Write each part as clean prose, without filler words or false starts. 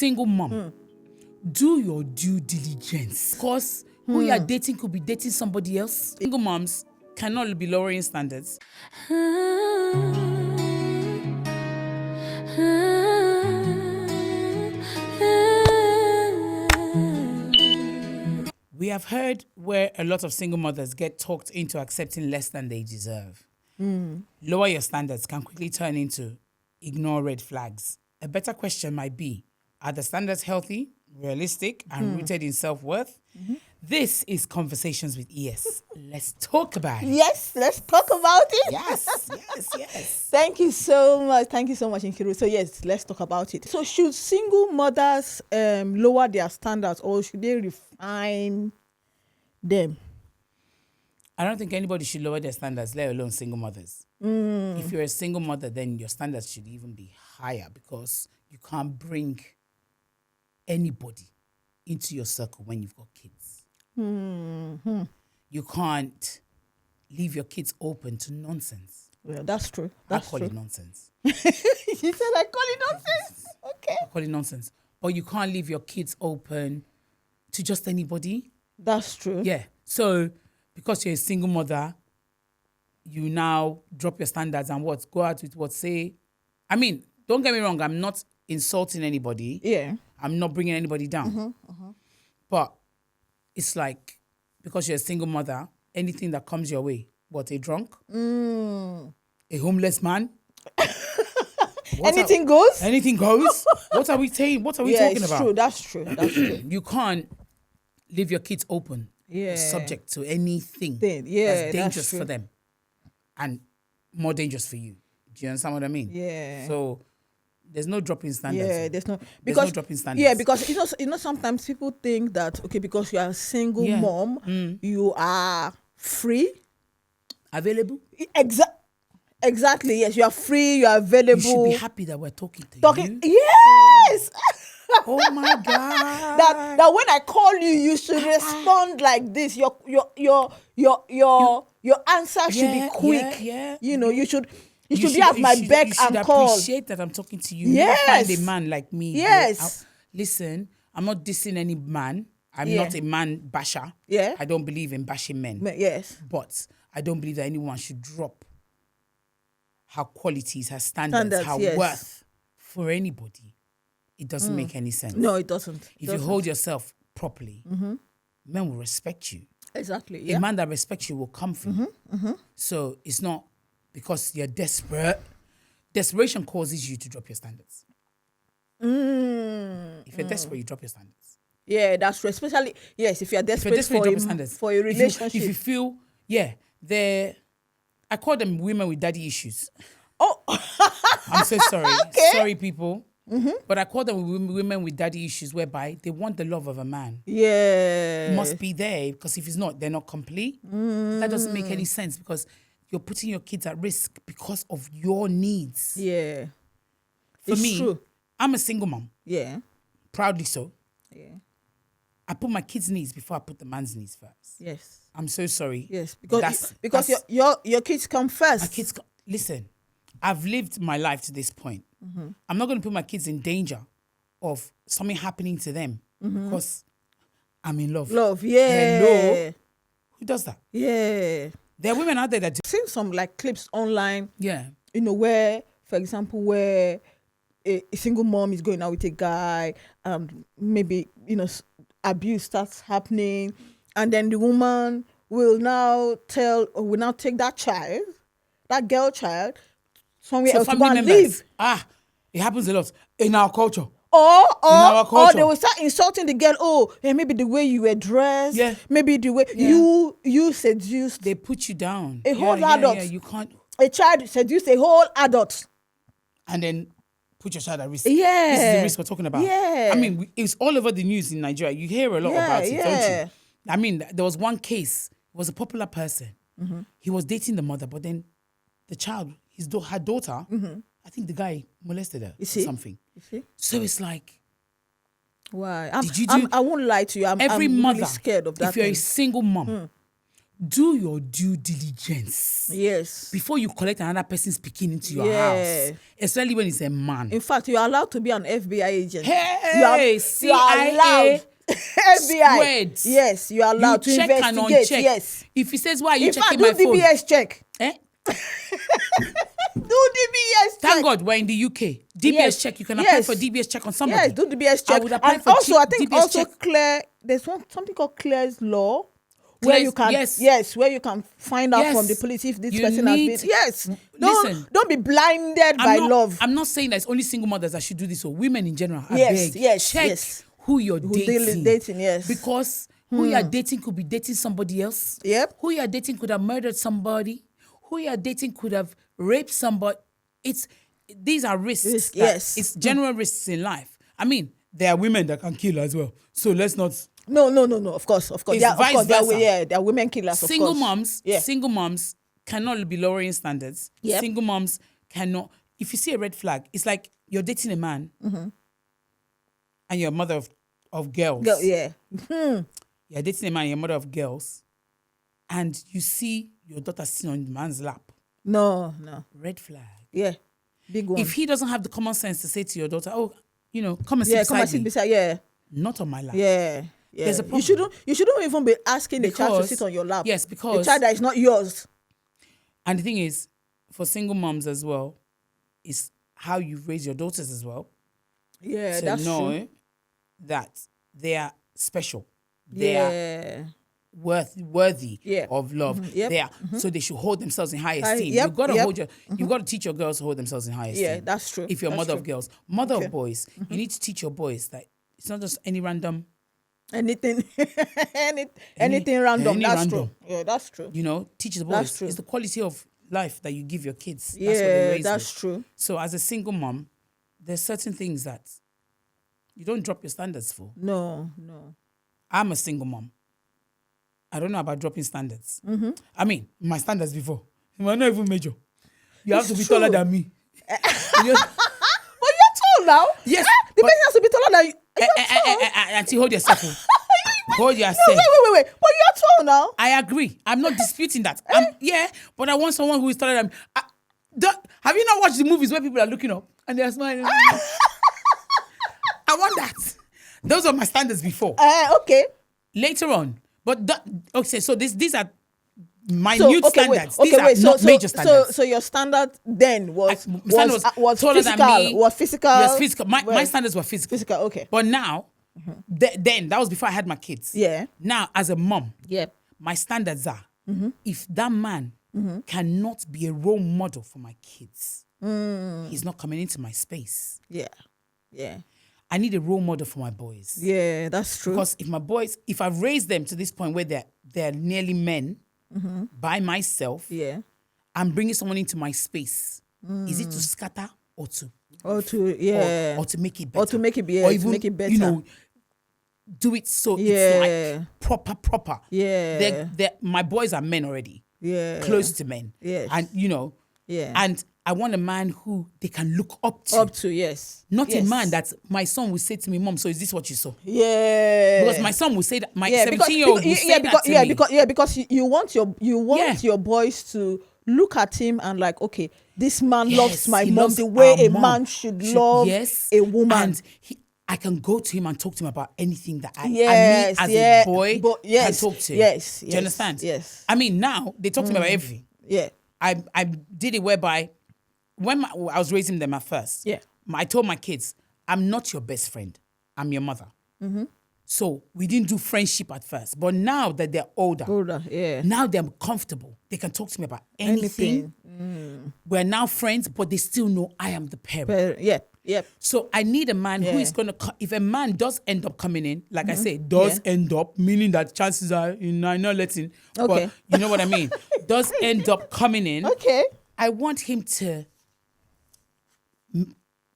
single mom, do your due diligence. Because who you are dating could be dating somebody else. Single moms cannot be lowering standards. We have heard where a lot of single mothers get talked into accepting less than they deserve. Lower your standards can quickly turn into ignore red flags. A better question might be, are the standards healthy, realistic, and rooted in self-worth? This is Conversations with ES. Let's talk about it. Yes, let's talk about it. Yes. Thank you so much, Nkiru. So yes, let's talk about it. So should single mothers lower their standards, or should they refine them? I don't think anybody should lower their standards, let alone single mothers. If you're a single mother, then your standards should even be higher, because you can't bring anybody into your circle when you've got kids. You can't leave your kids open to nonsense. Well, that's true. I call it nonsense. You said I call it nonsense? Okay. I call it nonsense. But you can't leave your kids open to just anybody. That's true. Yeah. So because you're a single mother, you now drop your standards and go out with say. I mean, don't get me wrong, I'm not insulting anybody. Yeah. I'm not bringing anybody down. But it's like, because you're a single mother, anything that comes your way, a drunk? A homeless man? Anything goes? Anything goes? What are we saying? What are we talking about? That's true. You can't leave your kids open, subject to anything that's dangerous for them and more dangerous for you. Do you understand what I mean? Yeah. So there's no drop in standards. Yeah, there's no drop in standards. Yeah, because sometimes people think that because you are a single mom, you are free, available. Exactly. Yes, you are free. You are available. You should be happy that we're talking to you. Yes. Oh my God. that when I call you, you should respond like this. Your answer should be quick. Yeah. You know, you should be at my beck and call. You should appreciate that I'm talking to you. Yes. Never find a man like me. Yes. Listen, I'm not dissing any man. I'm not a man basher. Yeah. I don't believe in bashing men. Yes. But I don't believe that anyone should drop her qualities, her standards, her worth for anybody. It doesn't make any sense. No, it doesn't. If you hold yourself properly, men will respect you. Exactly. Yeah. A man that respects you will come for you. So it's not because you're desperate. Desperation causes you to drop your standards. If you're desperate, you drop your standards. Yeah, that's true. Especially, yes, if you're desperate, for a relationship. If you feel, I call them women with daddy issues. Oh. I'm so sorry. Okay. Sorry, people. But I call them women with daddy issues, whereby they want the love of a man. Yeah. It must be there, because if it's not, they're not complete. That doesn't make any sense, because you're putting your kids at risk because of your needs. Yeah. For me, true. I'm a single mom. Yeah. Proudly so. Yeah. I put my kids' needs before I put the man's needs first. Yes. I'm so sorry. Yes, because your kids come first. My kids, listen, I've lived my life to this point. I'm not going to put my kids in danger of something happening to them because I'm in love. Love, yeah. Hello? Who does that? Yeah. There are women out there that do. I've seen some clips online. Yeah. Where, for example, where a single mom is going out with a guy, maybe, abuse starts happening, and then the woman will now take that girl child, somewhere else to go and live. It happens a lot in our culture. Or they will start insulting the girl. Maybe the way you were dressed. Yeah. Maybe the way you seduced. They put you down. A whole adult. Yeah, you can't. A child seduced a whole adult. And then put your child at risk. Yeah. This is the risk we're talking about. Yeah. I mean, it's all over the news in Nigeria. You hear a lot about it, don't you? I mean, there was one case. It was a popular person. He was dating the mother, but then the child, her daughter, I think the guy molested her or something. You see? So it's like, why? I won't lie to you. I'm mother, really scared of that. If you're a single mom, do your due diligence Yes. before you collect another person's picking into your Yeah. house, especially when it's a man. In fact, you are allowed to be an FBI agent. Hey, you are allowed. FBI. squared. Yes, you are allowed to check and investigate. uncheck. Yes. If he says, why are you In fact, checking do my phone? DBS check. Eh? Do DBS check. Thank God we're in the UK. DBS Yes. check. You can apply Yes. for DBS check on somebody. Yes, do DBS check. I would apply And for also, I think DBS also check. Claire, there's something called Claire's law. Where Claire's- you can yes. where you can find out Yes. from the police if this You person has need- been yes. Listen. Don't be blinded by love. I'm not saying that it's only single mothers that should do this, or women in general. I Yes, beg. yes, Check yes. who you're dating. Dating, yes. Because who you're dating could be dating somebody else. Yep. Who you're dating could have murdered somebody. Who you're dating could have raped somebody. These are risks. Yes. It's general risks in life. I mean, there are women that can kill as well. So let's not. No. Of course. It's Yeah, of vice course. versa. There are women killers. Single of course. moms. Yeah. Single moms cannot be lowering standards. Yep. Single moms cannot. If you see a red flag, it's like you're dating a man, and you're a mother of girls. Yeah. You're dating a man, you're a mother of girls, and you see your daughter sitting on the man's lap. No. Red flag. Yeah. Big one. If he doesn't have the common sense to say to your daughter, "Oh, come and sit yeah, beside come and sit me," beside. Yeah. not on my lap. Yeah. There's a problem. You shouldn't even be asking the child to Because- sit on your lap. Yes, the because child that is not yours. and the thing is, for single moms as well, is how you raise your daughters as well. Yeah, To that's know true. that they are special. They are Yeah. worthy Yeah. of love. Yep. They are, so they should hold themselves in high esteem. yep, You've got to yep. you've got to teach your girls to hold themselves in high esteem. Yeah, that's true. If you're a That's mother of true. girls, mother Okay. of boys, you need to teach your boys that it's not just any random, Anything, anything random. any That's random. true. Yeah, that's true. teach the That's boys. true. It's the quality of life that you give your kids. That's what Yeah, they raise that's with. true. So as a single mom, there's certain things that you don't drop your standards for. No. I'm a single mom. I don't know about dropping standards. Mm-hmm. I mean, my standards before. You might not even major. You have It's to be true. taller than me. You just- But you're tall now. Yes, The but- person has to be taller than you. You're tall. Auntie, hold yourself. Hold yourself. No, wait. But you're tall now. I agree. I'm not disputing that. Yeah, but I want someone who is taller than me. Have you not watched the movies where people are looking up and they're smiling? I want that. Those are my standards before. Okay. Later on. But okay, so these are minute standards. Wait, These are not major So standards. your standard then was standard was taller than physical. me. Was physical. Yes, physical. My Well, standards were physical. physical. Okay. But now, then that was before I had my kids. Yeah. Now, as a mom, Yeah. my standards are if that man cannot be a role model for my kids, he's not coming into my space. Yeah. I need a role model for my boys. Yeah, that's true. Because if I've raised them to this point where they're nearly men by myself, Yeah. I'm bringing someone into my space. Is it to scatter or to Or to yeah. or to make it better? Or to make it Or even, make it better. do it so Yeah. it's like proper. Yeah. My boys are men already. Yeah. Close to men. Yes. And Yeah. and I want a man who they can look up to. Up to yes. Not Yes. a man that my son will say to me, Mom, so is this what you saw? Yeah. Because my son will say that, my yeah, 17-year-old will say that to me. because you want your boys to look at him and like, okay, this man loves my he mom loves the way our a mom. man should love a woman. And I can go to him and talk to him about anything that I Yes, me as yeah, a boy but yes, can talk to. yes, Do yes, you understand? yes. I mean, now they talk to me about everything. Yeah. I did it whereby when I was raising them at first, Yeah. I told my kids, I'm not your best friend. I'm your mother. So we didn't do friendship at first. But now that they're older, Yeah. now they're comfortable. They can talk to me about anything. We're now friends, but they still know I am the parent. But, yeah. Yep. So I need a man who Yeah. is going to, if a man does end up coming in, like I say, end up, meaning that chances are, I'm not letting, Okay. but you know what I mean? Does end up coming in. Okay. I want him to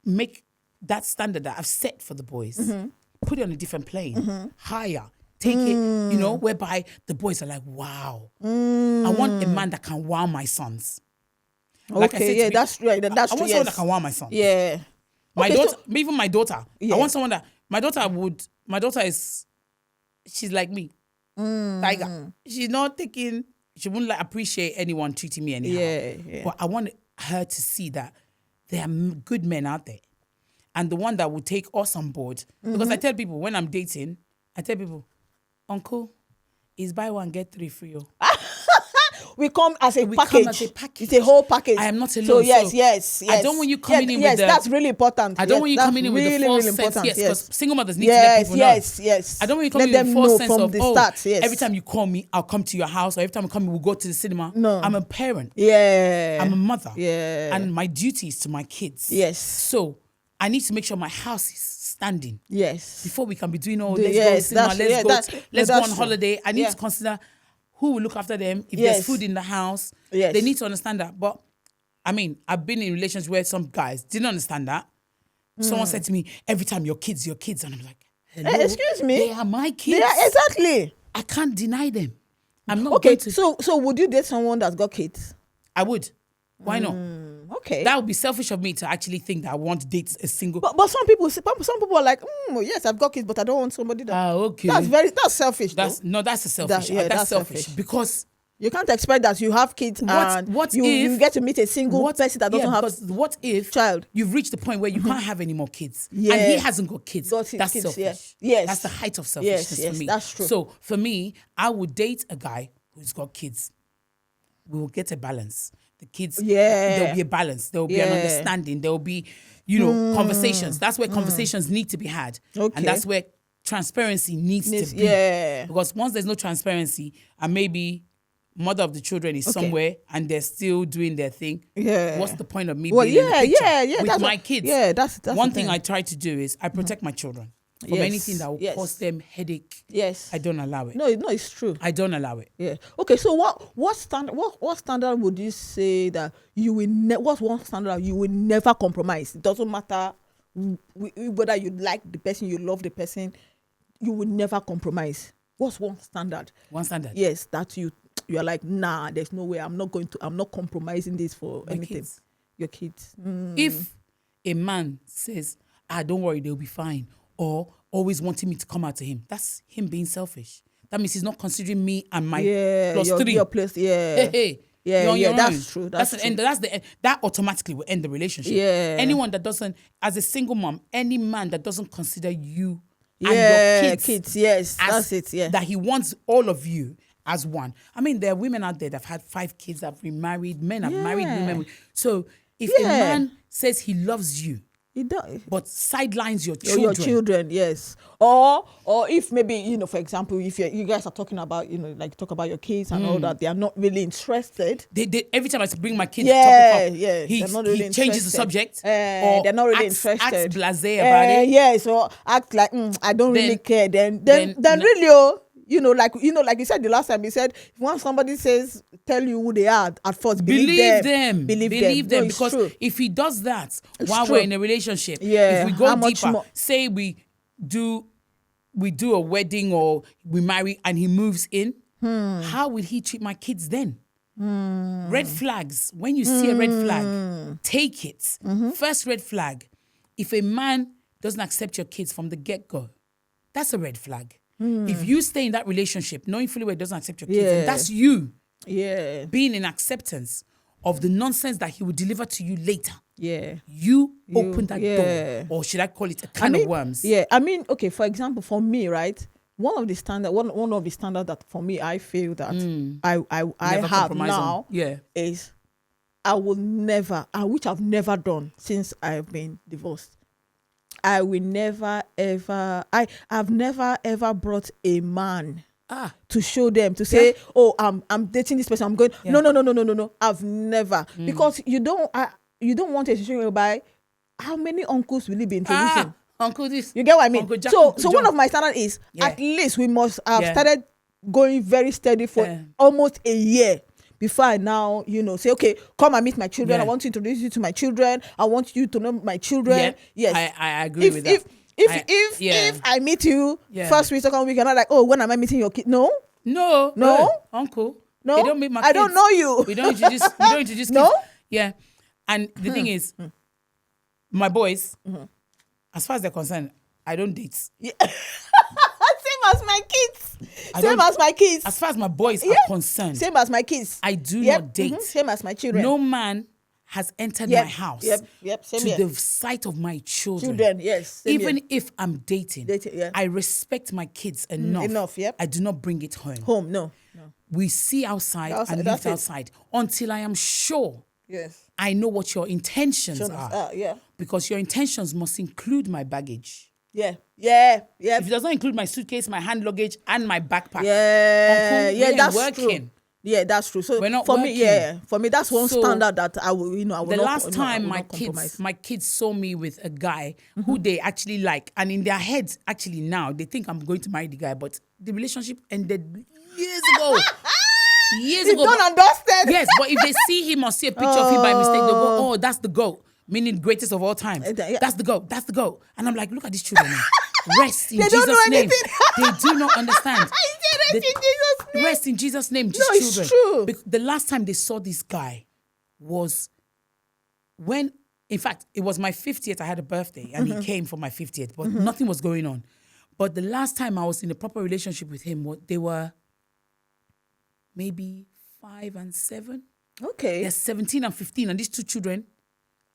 make that standard that I've set for the boys, put it on a different plane, higher, take it, whereby the boys are like, wow. I want a man that can wow my sons. Like I said Okay, to yeah, me, that's right. That's I true. want someone that can wow my sons. Yeah. My Okay, daughter, even my daughter, Yeah. I want someone that, my daughter is, she's like me, tiger. She's not taking she wouldn't like appreciate anyone treating me anyhow. Yeah. But I want her to see that there are good men out there, and the one that will take us on board. Because I tell people when I'm dating, uncle, is buy one get 3 free. We come as a We package. come as a package. It's a whole package. I am not alone. So So yes. I don't want you coming in with yes, that's really important. I don't want you That's coming in with the really, false really sense. important. Yes, because single mothers need to yes, let people know. yes. I don't want you Let coming in with them the false know sense from of, the start. Yes. every time you call me, I'll come to your house, or every time you come, we'll go to the cinema. No. I'm a parent. Yeah. I'm a mother. Yeah. And my duty is to my kids. Yes. So I need to make sure my house is standing. Yes. Before we can be doing all, Yes, let's go to cinema, that's- let's go that's on true. holiday. I need Yeah. to consider who will look after them. If Yes. there's food in the house, Yes. they need to understand that. But I mean, I've been in relations where some guys didn't understand that. Someone said to me, every time your kids. And I'm like, hello? Excuse me? They are my kids. Yeah, exactly. I can't deny them. I'm not Okay, going to. so would you date someone that's got kids? I would. Why not? Okay. That would be selfish of me to actually think that I want to date a single. But some people are like, yes, I've got kids, but I don't want somebody that. Okay. That's selfish. That's a selfish. That's selfish because you can't expect that you have kids and you get to meet a single person that doesn't have. Because what if child? You've reached the point where you can't have any more kids, Yeah. and he hasn't got kids. That's selfish. Yeah. Yes, that's the height of selfishness for me. That's true. So for me, I would date a guy who's got kids. We will get a balance. The kids, there'll be a balance. There'll be an understanding. There'll be, conversations. That's where conversations need to be had, and that's where transparency needs to be. Yeah. Because once there's no transparency, and maybe mother of the children is somewhere and they're still doing their thing. Yeah. What's the point of me being in the picture with my kids? Yeah, that's one thing I try to do is I protect my children from anything that will cause them headache. Yes. I don't allow it. No, it's true. I don't allow it. Yeah. Okay. So what standard would you say that you will what's one standard you will never compromise? It doesn't matter whether you like the person, you love the person, you will never compromise. What's one standard? One standard. Yes, that you're like, nah, there's no way. I'm not compromising this for anything. Kids. Your kids. If a man says, don't worry, they'll be fine, or always wanting me to come out to him, that's him being selfish. That means he's not considering me and my plus 3. Your place, Hey. Yeah, that's own. true. That's the end. That's the end. That automatically will end the relationship. Yeah. Anyone that doesn't, as a single mom, any man that doesn't consider you and your kids, yes, that's it. Yeah, that he wants all of you as one. I mean, there are women out there that have had 5 kids, that have remarried, men have married women. So if a man says he loves you, he does, but sidelines your children. Your children, yes. Or if maybe, for example, if you guys are talking about, like talk about your kids and all that, they are not really interested. They every time I bring my kids topic up, he really changes the subject. Or they're not really interested. Acts blasé about it. Yes, or act like I don't really care. Then really, like you said the last time, you said once somebody tell you who they are at first, believe them. Believe them. No, because true. if he does that while true. we're in a relationship, Yeah, if we go how much deeper, more? say we do a wedding or we marry and he moves in, how will he treat my kids then? Red flags. When you see a red flag, take it. First red flag, if a man doesn't accept your kids from the get-go, that's a red flag. If you stay in that relationship knowing fully well he doesn't accept your kids, and that's you being in acceptance of the nonsense that he will deliver to you later. Yeah. You open that door, or should I call it a can of worms? Yeah. I mean, okay, for example, for me, right? One of the standards that for me I feel that I have now is I will never, which I've never done since I've been divorced. I will never ever. I've never ever brought a man to show them to say, oh, I'm dating this person. I'm going. Yeah. No. I've never because you don't want a situation whereby how many uncles will he be introducing? Uncle this. You get what I mean? Uncle Jack, so Uncle one of my standards is at least we must have started going very steady for almost a year. Before I now, say, okay, come and meet my children. I want to introduce you to my children. I want you to know my children. Yeah. Yes, I agree with that. If I meet you first week, second week, and I'm like, oh, when am I meeting your kid? No, uncle. No, they don't meet my kids. I don't know you. We don't introduce kids. No. Yeah, and the thing is, my boys, as far as they're concerned, I don't date. Yeah. Same as my kids. I Same don't- as my kids. As far as my boys Yeah. are concerned, Same as my kids. I do Yep. not date. Same as my children. No man has entered Yep. my house Yep. Same to here. the sight of my children. Children, yes. Same Even here. if I'm dating, Yeah. I respect my kids enough. Enough, yep. I do not bring it home. Home, no. We see outside Outside, and that's leave it. outside until I am sure Yes. I know what your intentions are. Yeah. Because your intentions must include my baggage. Yeah. If it does not include my suitcase, my hand luggage, and my backpack, Yeah. Uncle, we Yeah, ain't that's working. true. Yeah, that's true. So We're not for me, working. for me, that's one So, standard that I will, I will The not, last I will time not compromise. my kids saw me with a guy who they actually like, and in their heads, actually now, they think I'm going to marry the guy, but the relationship ended years ago. Years It's ago. done and dusted. Yes, but if they see him or see a picture of him by mistake, they'll go, oh, that's the GOAT, meaning greatest of all time. Yeah. That's the GOAT, that's the GOAT. And I'm like, look at these children now. Rest in They Jesus' don't know name. anything. They do not understand. I said rest in Jesus' name. Rest in Jesus' name, these No, it's children. true. The last time they saw this guy was when, in fact, it was my 50th. I had a birthday and he came for my 50th, but nothing was going on. But the last time I was in a proper relationship with him, they were maybe 5 and 7. Okay. They're 17 and 15. And these two children,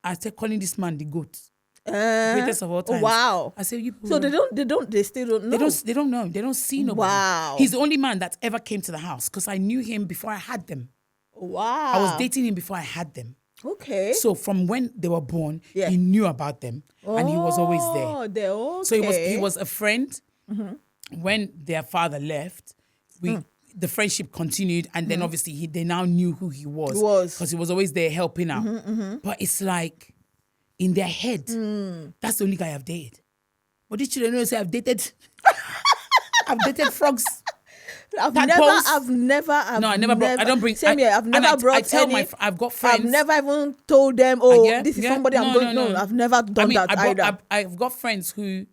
I started calling this man the GOAT. Greatest of all time. Wow. I said, So they still don't know. they don't know. They don't see nobody. Wow. He's the only man that ever came to the house because I knew him before I had them. Wow. I was dating him before I had them. Okay. So from when they were born, Yeah. he knew about them and he was always there. Oh, they're okay. So he was a friend. When their father left, the friendship continued, and then obviously they now knew who he was because he was always there helping out. But it's like in their head, that's the only guy I've dated. But these children know say I've dated. I've dated frogs. I've tadpoles. never. No, I never brought. I don't bring. Same here. I've never brought I tell any. I've got friends. I've never even told them, oh, Yeah, this is yeah. somebody I'm going. No, I've never done that either. I've got friends who,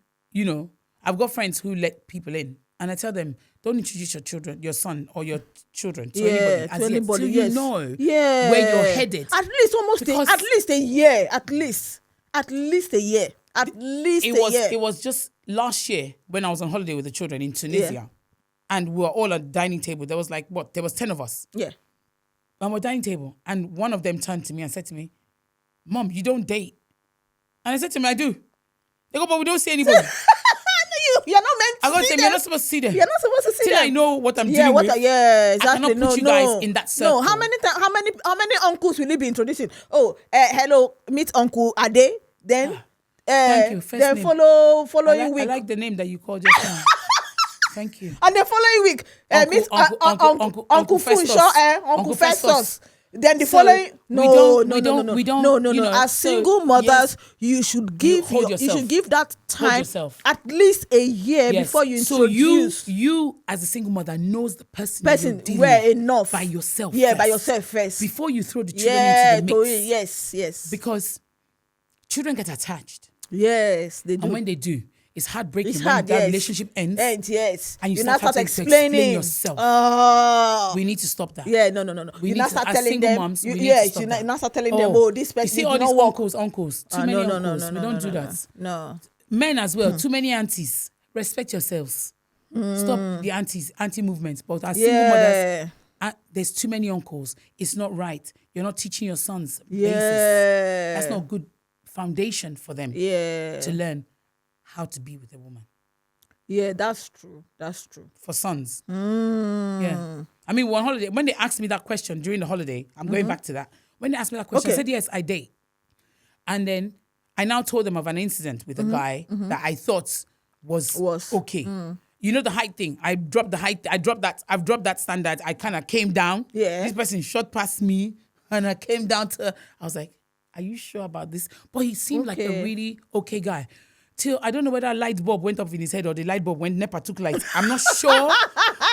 I've got friends who let people in, and I tell them, don't introduce your children, your son or your children to anybody. As yet, till you know where you're headed. At least at least a year. At least a year. It was just last year when I was on holiday with the children in Tunisia, and we were all at the dining table. There was there was 10 of us. Yeah. On our dining table, and one of them turned to me and said to me, "Mom, you don't date." And I said to him, "I do." They go, "But we don't see anybody." You're not meant to I got to see say, them. you're not supposed to see them. You're not supposed to see Till them. I know what I'm Yeah, dealing with. exactly. I cannot put you guys in that circle. No, how many uncles will he be introducing? Oh, hello, meet Uncle Ade. Then, Thank you. First then name. following I week, like the name that you called just now. Thank you. and the following week, meet Uncle Festus. Funshaw, Uncle Uncle Festus. Festus. Then the So, following, we don't, no. As single mothers, you should give hold you yourself. should give that time yourself. at least a year Yes. before you So introduce. you as a single mother knows the person you're dealing where with enough by yourself. Yeah, first, by yourself first. before you throw the children into the mix. Yes. Because children get attached, Yes, they do. and when they do, it's heartbreaking It's when hard, that yes. relationship ends. Yes. And you now start start having to explain explaining yourself. Oh. We need to stop that. Yeah, no. We You need now to, start as telling single them. moms, we need to Yes, stop you that. now start telling them, oh, this person You see did all not these work. uncles, too many uncles. We don't do that. No. Men as well, too many aunties. Respect yourselves. Stop the anti movement. But as single mothers, there's too many uncles. It's not right. You're not teaching your sons basis. That's not good foundation for them to learn how to be with a woman. Yeah, that's true. For sons. Yeah. I mean, one holiday, when they asked me that question during the holiday, I'm going back to that. When they asked me that question, I said, yes, I date. And then I now told them of an incident with a guy that I thought was okay. You know the height thing. I've dropped that standard. I kind of came down. Yeah. This person shot past me and I came down to, I was like, are you sure about this? But he seemed like a really okay guy. Till I don't know whether a light bulb went off in his head or the light bulb NEPA took light. I'm not sure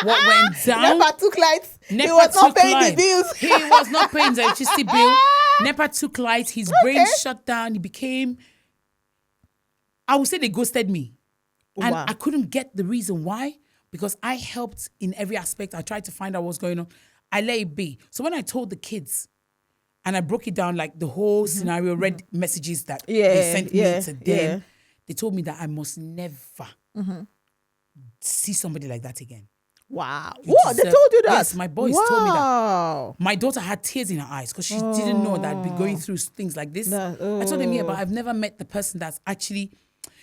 what went down. NEPA took lights. NEPA He was not took paying light. the bills. He was not paying the electricity bill. NEPA took light. His brain shut down. He became, I would say they ghosted me. And I couldn't get the reason why, because I helped in every aspect. I tried to find out what's going on. I let it be. So when I told the kids, and I broke it down, like the whole scenario, read messages that they sent me to them, they told me that I must never see somebody like that again. Wow. You What? They deserve- told you that? Yes, my boys told me that. Wow. My daughter had tears in her eyes because she didn't know that I'd be going through things like this. I told them, yeah, but I've never met the person that's actually,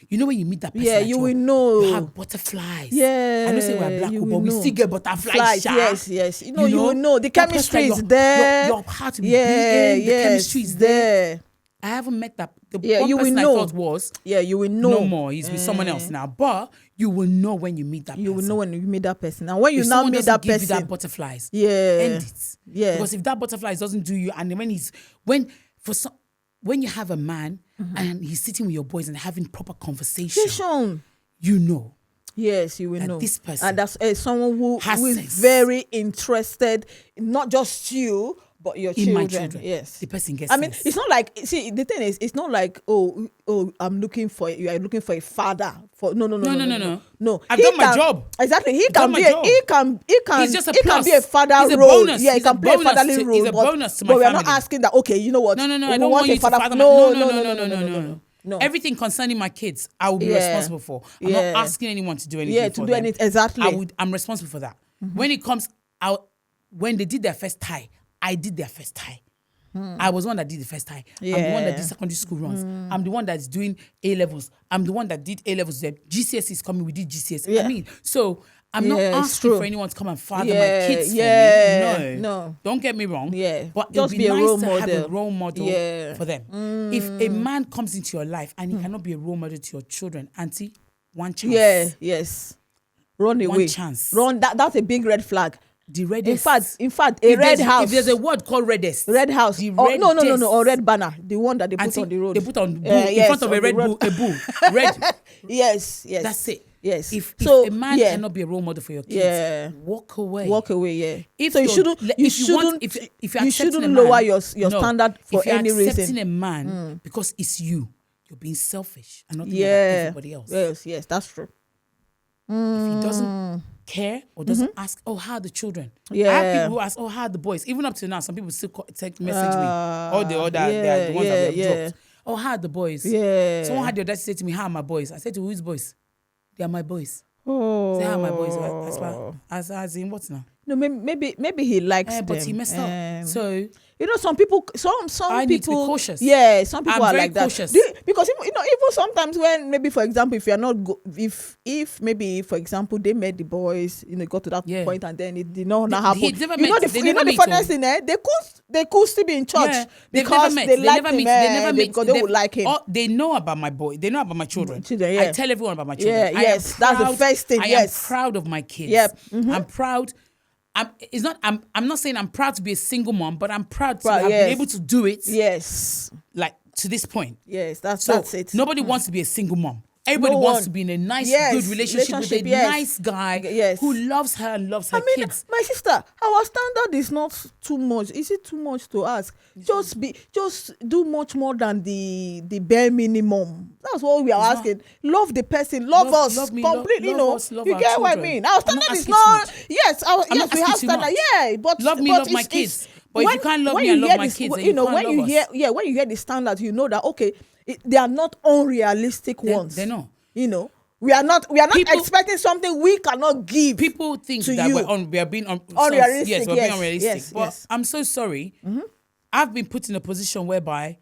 you know, when you meet that person, Yeah, at you your- will know. You have butterflies. Yeah. I know say we're black, you but will we know. still get butterflies. Flies, sha. yes. You will know. The Your person, chemistry is your- there. Your heart will Yeah, beating. The chemistry is there. I haven't met that. The Yeah, one you will person I know. thought was Yeah, you will know. no more. He's with someone else now. But you will know when you meet that person. You will know when you meet that person. And when you If now someone meet doesn't that give person, you that butterflies, yeah, end it. Yeah. Because if that butterflies doesn't do you, and when you have a man and he's sitting with your boys and having proper conversation, you know. Yes, you will that know. this person and that's someone who has is sense. very interested in not just you, but your In children. my children. Yes. The person gets I mean, sense. it's not like, see, the thing is, it's not like, you are looking for a father. No. No. I've done my job. Exactly. He done can my be job. He's just a he can plus. be a father He's a role. bonus. Yeah, he He's a can play a bonus fatherly to- role. he's a bonus to my but we are not family. asking that, okay, you know what? No, we I don't want you to father my... No. Everything concerning my kids, I will be responsible for. I'm not asking anyone to do anything for them. Exactly. I'm responsible for that. When it comes out, when they did their first tie, I did their first tie. I was the one that did the first tie. I'm the one that did secondary school runs. I'm the one that's doing A-levels. I'm the one that did A-levels. The GCSE is coming. We did GCSE. I mean, so I'm not asking for anyone to come and father my kids for me. No. Don't get me wrong. But just it'd be be a nice role to model. have a role model for them. If a man comes into your life and he cannot be a role model to your children, auntie, one chance. Yes. Run away. One chance. Run. That's a big red flag. The reddest. In fact, red house. If there's a word called reddest. Red house. The No. Or red banner. The one that they put auntie, on the road. They put on bull, in front of a red bull. A bull. Red. Yes. That's it. Yes. If a man cannot be a role model for your kids, walk away. If you shouldn't lower your standard for any reason. If you're accepting a man because it's you, you're being selfish and not thinking about everybody else. Yes, that's true. If he doesn't care or doesn't ask, how are the children? I have people who ask, how are the boys? Even up to now, some people still message me. All the other, they're the ones that we have dropped. How are the boys? Someone had the audacity to say to me, how are my boys? I said to whose boys? They are my boys. Say how are my boys? As in what now? No, maybe he likes them. But he messed up. So some people, some I people need to be cautious. Yeah, some people I'm are very like cautious. that. Because even sometimes when maybe for example if you're not if maybe for example they met the boys, got to that point and then it did not happen. The funniest thing, they could still be in church because they like him. Because they would like him. They know about my boy. They know about my children. I tell everyone about my children. Yes, that's the first thing. I am proud of my kids. Yep. I'm proud. I'm not saying I'm proud to be a single mom, but I'm proud to have been able to do it. Yes. Like to this point. Yes, that's it. Nobody wants to be a single mom. Everybody wants to be in a nice, good relationship with a nice guy who loves her and loves her kids. My sister, our standard is not too much. Is it too much to ask? Just do much more than the bare minimum. That's what we are asking. Love the person, love us completely. You get what I mean? Our standard is not. Yes, we have standard. Yeah, but love me, love my kids. But if you can't love me and love my kids, then you can't love us. When you hear the standards, you know that okay. They are not unrealistic ones. They're not. We are not expecting something we cannot give. People think that we are being unrealistic. Yes, we're being unrealistic. Yes, but I'm so sorry. I've been put in a position whereby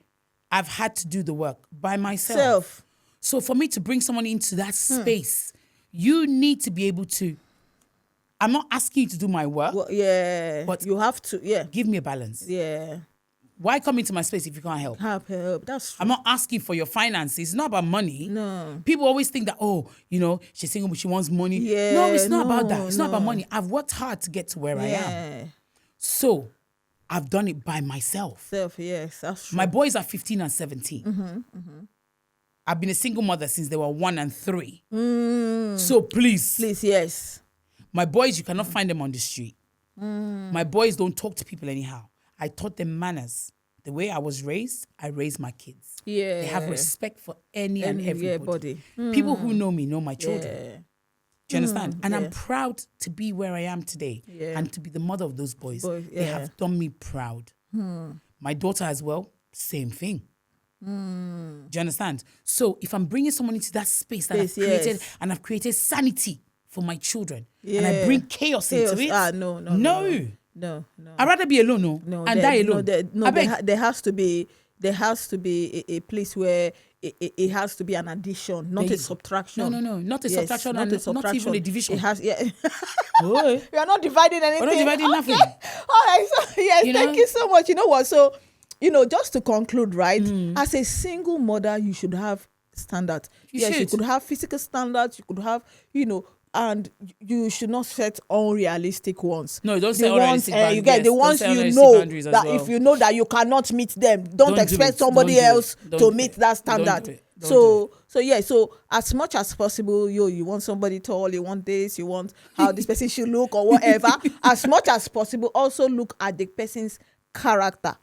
I've had to do the work by myself. So for me to bring someone into that space, you need to be able to. I'm not asking you to do my work. But you have to. Give me a balance. Why come into my space if you can't help? Help. That's true. I'm not asking for your finances. It's not about money. No. People always think that, she's single, but she wants money. No, it's not about that. It's not about money. I've worked hard to get to where I am. So, I've done it by myself. Yes, that's true. My boys are 15 and 17. I've been a single mother since they were 1 and 3. So, please, yes. My boys, you cannot find them on the street. My boys don't talk to people anyhow. I taught them manners. The way I was raised, I raised my kids. They have respect for any and everybody. People who know me know my children. Do you understand? And I'm proud to be where I am today and to be the mother of those boys. They have done me proud. My daughter as well, same thing. Do you understand? So if I'm bringing someone into that space that I've created and I've created sanity for my children and I bring chaos into it. No. I'd rather be alone, and die alone. There has to be a place where it has to be an addition, not a subtraction. No, not a subtraction, not even a division. It has, Oh. We are not dividing anything. We're not dividing nothing. All right, so thank you so much. You know what? So, just to conclude, right? As a single mother, you should have standards. You could have physical standards. You could have, and you should not set unrealistic ones. No, don't set unrealistic boundaries. You get the ones that if you know that you cannot meet them, don't expect somebody else to meet that standard. So as much as possible, you want somebody tall, you want this, you want how this person should look or whatever. As much as possible, also look at the person's character,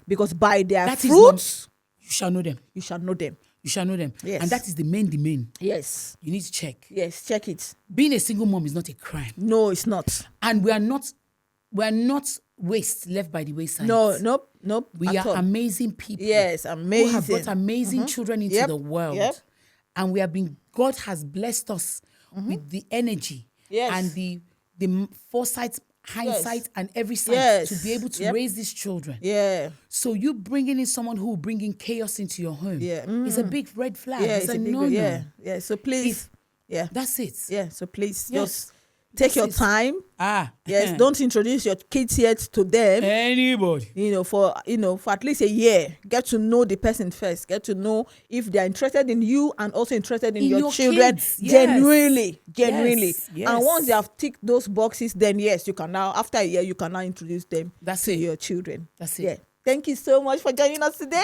because by their fruits, you shall know them. You shall know them. You shall know them. Yes. And that is the main. Yes. You need to check. Yes, check it. Being a single mom is not a crime. No, it's not. And we are not waste left by the wayside. Nope. We are amazing people. Yes, amazing. Who have brought amazing children into the world. Yep. And God has blessed us with the energy and the foresight, hindsight, and every side to be able to raise these children. Yeah. So you bringing in someone who will bring in chaos into your home is a big red flag. Yeah, it's a big no. Yeah. So please, that's it. Yeah. So please just take your time. Yes. Don't introduce your kids yet to them. Anybody. For at least a year. Get to know the person first. Get to know if they're interested in you and also interested in your children. Kids. Genuinely. Yes. And once they have ticked those boxes, then yes, you can now, after a year, you can now introduce them to your children. That's it. Yeah. Thank you so much for joining us today.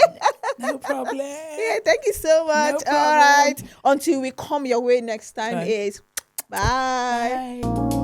No problem. Thank you so much. No problem. All right. Until we come your way next time is bye.